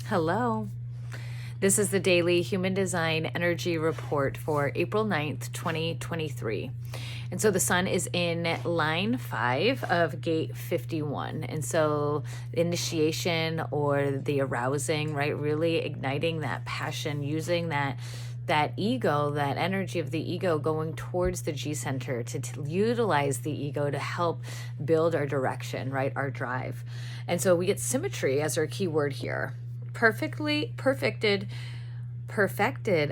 Hello. This is the daily Human Design Energy Report for April 9th, 2023. And so the sun is in line 5 of gate 51. And so initiation or the arousing, right? Really igniting that passion, using that ego, that energy of the ego going towards the G center to utilize the ego to help build our direction, right? Our drive. And so we get symmetry as our key word here. Perfected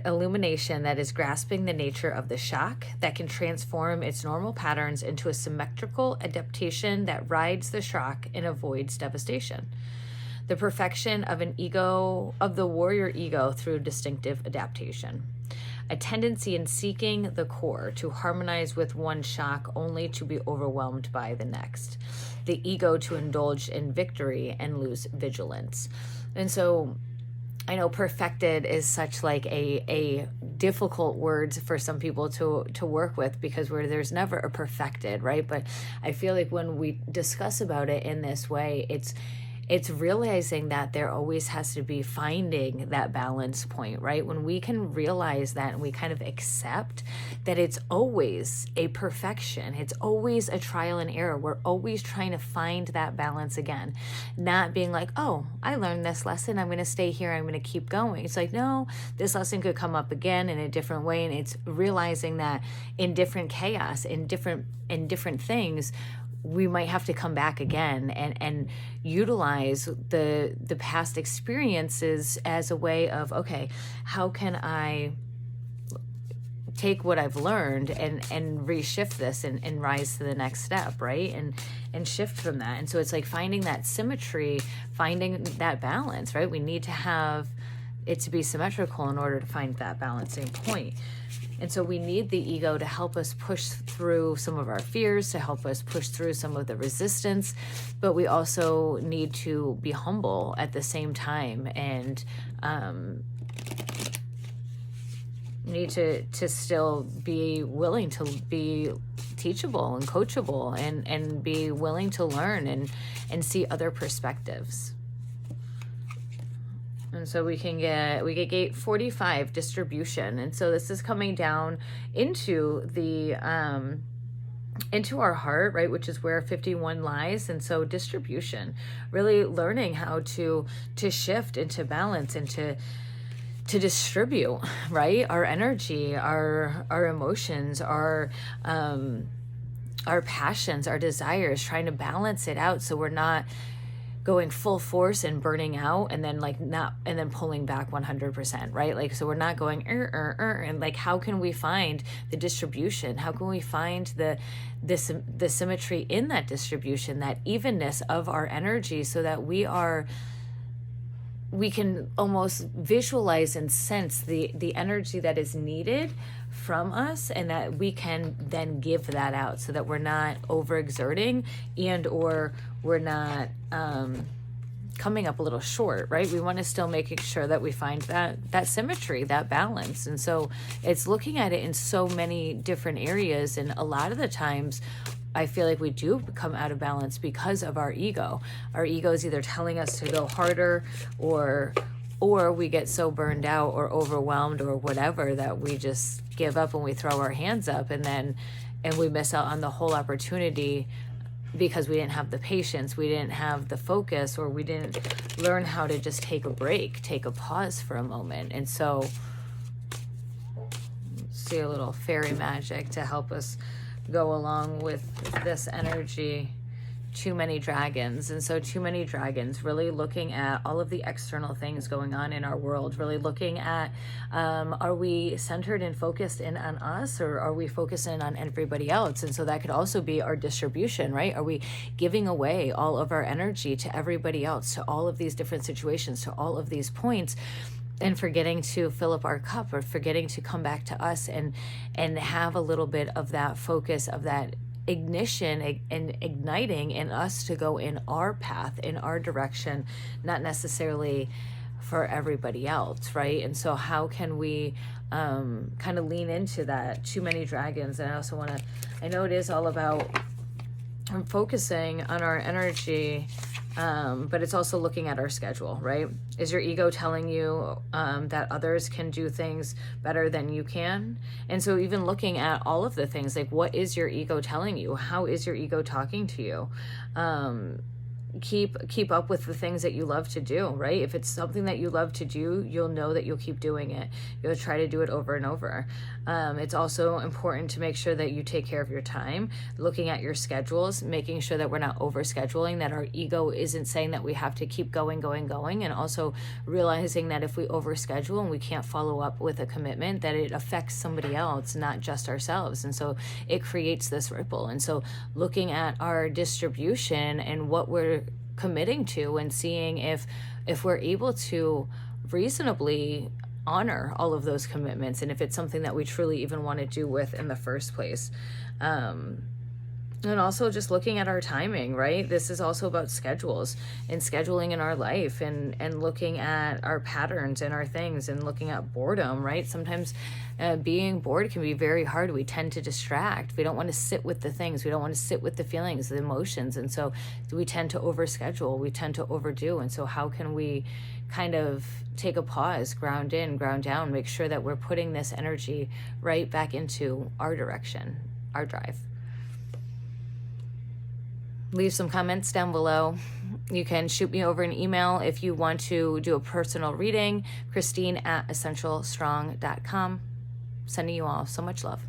illumination that is grasping the nature of the shock, that can transform its normal patterns into a symmetrical adaptation that rides the shock and avoids devastation. The perfection of the warrior ego through distinctive adaptation. A tendency in seeking the core to harmonize with one shock only to be overwhelmed by the next. The ego to indulge in victory and lose vigilance. And so I know perfected is such like a difficult word for some people to work with, because there's never a perfected, right? But I feel like when we discuss about it in this way, it's realizing that there always has to be finding that balance point, right? When we can realize that and we kind of accept that it's always a perfection, it's always a trial and error. We're always trying to find that balance again, not being like, oh, I learned this lesson, I'm going to stay here, I'm going to keep going. It's like, no, this lesson could come up again in a different way. And it's realizing that in different chaos, in different things, we might have to come back again and utilize the past experiences as a way of, okay, how can I take what I've learned and reshift this and rise to the next step, right? And shift from that. And so it's like finding that symmetry, finding that balance, right? We need to have it to be symmetrical in order to find that balancing point. And so we need the ego to help us push through some of our fears, to help us push through some of the resistance, but we also need to be humble at the same time, and need to still be willing to be teachable and coachable, and be willing to learn and see other perspectives. And so we get gate 45, distribution. And so this is coming down into the into our heart, right, which is where 51 lies. And so distribution, really learning how to shift into balance and to distribute, right, our energy, our emotions, our passions, our desires, trying to balance it out so we're not going full force and burning out and then and then pulling back 100%, right? Like, so we're not going and like, how can we find the distribution? How can we find the symmetry in that distribution, that evenness of our energy, so that we can almost visualize and sense the energy that is needed from us, and that we can then give that out, so that we're not overexerting or we're not coming up a little short, right? We want to still make sure that we find that symmetry, that balance. And so it's looking at it in so many different areas. And a lot of the times I feel like we do come out of balance because of our ego. Our ego is either telling us to go harder, or we get so burned out or overwhelmed or whatever that we just give up and we throw our hands up, and we miss out on the whole opportunity because we didn't have the patience, we didn't have the focus, or we didn't learn how to just take a break, take a pause for a moment. And so see a little fairy magic to help us go along with this energy. Too many dragons. And so too many dragons, really looking at all of the external things going on in our world, really looking at, are we centered and focused in on us, or are we focused in on everybody else? And so that could also be our distribution, right? Are we giving away all of our energy to everybody else, to all of these different situations, to all of these points, and forgetting to fill up our cup, or forgetting to come back to us and have a little bit of that focus, of that ignition and igniting in us to go in our path, in our direction, not necessarily for everybody else, right? And so how can we kind of lean into that? Too many dragons. And I also I know it is all about I'm focusing on our energy, but it's also looking at our schedule, right? Is your ego telling you that others can do things better than you can? And so even looking at all of the things, like, what is your ego telling you? How is your ego talking to you? Keep up with the things that you love to do, right? If it's something that you love to do, you'll know that you'll keep doing it. You'll try to do it over and over. It's also important to make sure that you take care of your time, looking at your schedules, making sure that we're not over scheduling, that our ego isn't saying that we have to keep going, and also realizing that if we over schedule and we can't follow up with a commitment, that it affects somebody else, not just ourselves. And so it creates this ripple. And so looking at our distribution and what we're committing to, and seeing if we're able to reasonably honor all of those commitments, and if it's something that we truly even want to do with in the first place. And also just looking at our timing, right? This is also about schedules and scheduling in our life, and looking at our patterns and our things, and looking at boredom, right? Sometimes being bored can be very hard. We tend to distract. We don't want to sit with the things. We don't want to sit with the feelings, the emotions. And so we tend to overschedule. We tend to overdo. And so how can we kind of take a pause, ground in, ground down, make sure that we're putting this energy right back into our direction, our drive? Leave some comments down below. You can shoot me over an email if you want to do a personal reading, Christine@essentialstrong.com. Sending you all so much love.